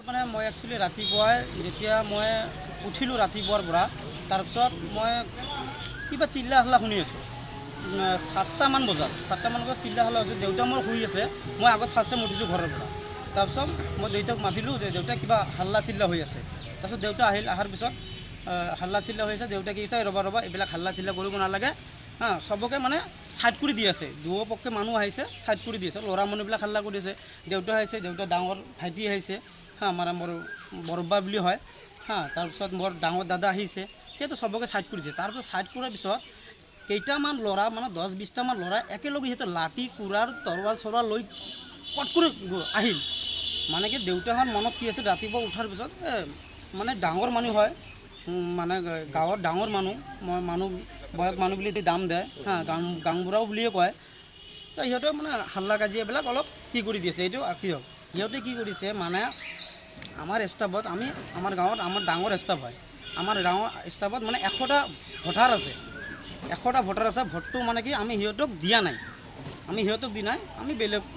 মানে মই একচুৱেলি ৰাতিপুৱাই যেতিয়া মই উঠিলোঁ ৰাতিপুৱাৰ পৰা তাৰপিছত মই কিবা চিল্লা হাল্লা শুনি আছোঁ 7টামান বজাত চিল্লা হাল্লা হৈছে। দেউতা মোৰ শুই আছে, মই আগত ফাৰ্ষ্ট টাইম উঠিছোঁ ঘৰৰ পৰা। তাৰপিছত মই দেউতাক মাতিলোঁ যে দেউতা কিবা হাল্লা চিল্লা হৈ আছে। তাৰপিছত দেউতা আহিল, অহাৰ পিছত হাল্লা চিল্লা হৈ আছে। দেউতাই কি কৈছে, ৰ'বা এইবিলাক হাল্লা চিল্লা কৰিব নালাগে, চবকে মানে ছাইড কৰি দি আছে। দুয়োপক্ষে মানুহ আহিছে, ছাইড কৰি দি আছে। ল'ৰা মানুহবিলাক হাল্লা কৰি আছে। দেউতা আহিছে, দেউতা ডাঙৰ ভাইটি আহিছে, মোৰ বৰব্বা বুলি হয়, তাৰপিছত মোৰ ডাঙৰ দাদা আহিছে। সেইটো চবকে ছাইড কৰি দিছে। তাৰপিছত ছাইড কৰাৰ পিছত কেইটামান ল'ৰা মানে 10-20টামান ল'ৰা একেলগে সিহঁতে লাঠি কুৰাৰ তৰোৱাল চৰোৱাল লৈ কট কৰি আহিল। মানে কি দেউতাহঁত মনত কি আছে, ৰাতিপুৱা উঠাৰ পিছত মানে ডাঙৰ মানুহ হয়, মানে গাঁৱৰ ডাঙৰ মানুহ বয়স মানুহ বুলি দাম দিয়ে, গাঁওবুঢ়াও বুলিয়ে কয়। তো সিহঁতে মানে হাল্লা কাজিয়াবিলাক অলপ কি কৰি দিছে। এইটো কি হ'ল, সিহঁতে কি কৰিছে মানে আমাৰ ষ্টাফত, আমাৰ গাঁৱত আমাৰ ডাঙৰ ষ্টাফ হয়। আমাৰ গাঁৱৰ ষ্টাফত মানে 100টা ভোটাৰ আছে। 100টা ভোটাৰ আছে। ভোটটো মানে কি আমি সিহঁতক দিয়া নাই, আমি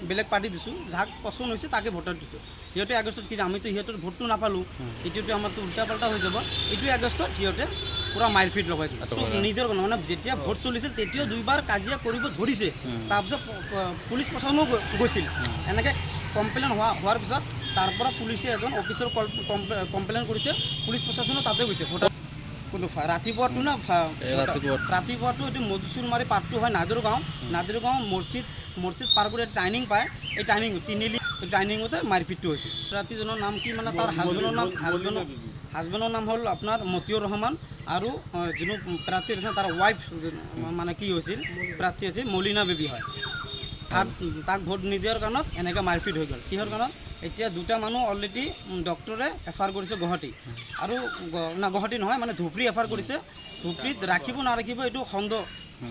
বেলেগ পাৰ্টি দিছোঁ। যাক পচন্দ হৈছে তাকে ভোটাৰ দিছোঁ। সিহঁতে আগষ্টত কি আমিতো সিহঁতৰ ভোটটো নাপালোঁ, এইটোতো আমাৰতো উল্টা পাল্টা হৈ যাব। এইটো আগষ্টত সিহঁতে পূৰা মাৰপিট লগাই দিলে। নিজৰ মানে যেতিয়া ভোট চলিছিল তেতিয়াও 2বাৰ কাজিয়া কৰিব ধৰিছে। তাৰপিছত পুলিচ প্ৰশাসনো গৈছিল। এনেকৈ কমপ্লেইন হোৱাৰ পিছত তাৰ পৰা পুলিচে এজন অফিচৰ কমপ্লেইন কৰিছে, পুলিচ প্ৰশাসনো তাতে গৈছে। ভোটাৰ কোনটো ৰাতিপুৱাটো না ৰাতিপুৱাটো এইটো মধুচুৰমাৰী পাৰ্টটো হয় নাদিৰ গাঁও মছজিদ পাৰ কৰি টাৰ্ণিং পায়। এই টাৰ্ণিং তিনিআলি টাৰ্ণিঙতে মাৰপিটটো হৈছিল। ৰাতিজনৰ নাম কি মানে তাৰ হাজবেণ্ডৰ নাম হ'ল আপোনাৰ মতিউৰ ৰহমান, আৰু যোনো প্ৰাৰ্থী আছে তাৰ ৱাইফ মানে কি হৈছিল, প্ৰাৰ্থী আছিল মলিনা বেবী হয়। তাক ভোট নিদিয়াৰ কাৰণত এনেকৈ মাৰপিট হৈ গ'ল। কিহৰ কাৰণত, এতিয়া 2টা মানুহ অলৰেডি ডক্টৰে এফআইআৰ কৰিছে গুৱাহাটী, আৰু গুৱাহাটী নহয় মানে ধুবুৰী এফআইআৰ কৰিছে। ধুবুৰীত ৰাখিব নাৰাখিব এইটো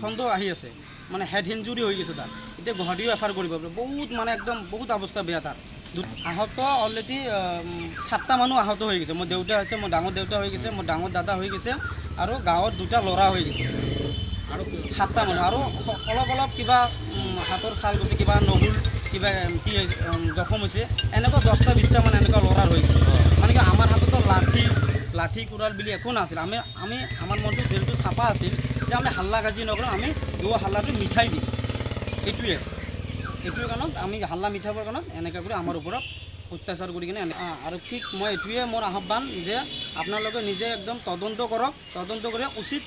সন্দেহ আহি আছে, মানে হেড ইঞ্জুৰি হৈ গৈছে তাৰ। এতিয়া গুৱাহাটীও এফআইআৰ কৰিব, বহুত মানে একদম বহুত অৱস্থা বেয়া তাৰ। আহত অলৰেডি 7টা মানুহ আহত হৈ গৈছে। মোৰ দেউতা হৈছে, মোৰ ডাঙৰ দেউতা হৈ গৈছে, মোৰ ডাঙৰ দাদা হৈ গৈছে, আৰু গাঁৱত 2টা ল'ৰা হৈ গৈছে। আৰু 7টা মানুহ, আৰু অলপ কিবা হাতৰ ছাল গৈছে, কিবা নহুল কিবা কি জখম হৈছে। এনেকুৱা 10টা-20টা মানে এনেকুৱা ল'ৰাৰ হৈ গৈছে। মানে কি আমাৰ হাততো লাঠি কুৰাল বুলি একো নাছিল। আমাৰ মনটো দিলটো চাফা আছিল যে আমি হাল্লা কাজি নকৰোঁ, আমি হাল্লাটো মিঠাই দিম। এইটোৱে কাৰণত আমি হাল্লা মিঠাবৰ কাৰণত এনেকৈ কৰি আমাৰ ওপৰত অত্যাচাৰ কৰি কিনে। আৰু ঠিক মই এইটোৱে মোৰ আহ্বান যে আপোনালোকে নিজে একদম তদন্ত কৰক, তদন্ত কৰি উচিত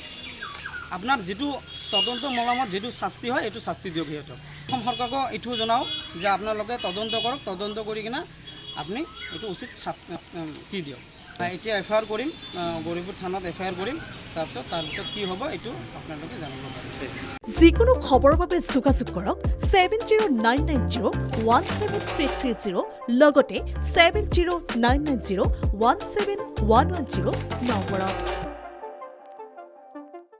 আপোনাৰ যিটো তদন্ত মলমত যিটো শাস্তি হয় এইটো শাস্তি দিয়ক সিহঁতক। অসম চৰকাৰকো এইটোও জনাওঁ যে আপোনালোকে তদন্ত কৰক, তদন্ত কৰি কিনে আপুনি এইটো উচিত কি দিয়ক। এতিয়া এফআইআৰ কৰিম, গৌৰীপুৰ থানাত এফআইআৰ কৰিম। তাৰপিছত কি হ'ব এইটো আপোনালোকে জানিব পাৰিব। যিকোনো খবৰৰ বাবে যোগাযোগ কৰক 7099017330 লগতে 7099017110 নম্বৰত।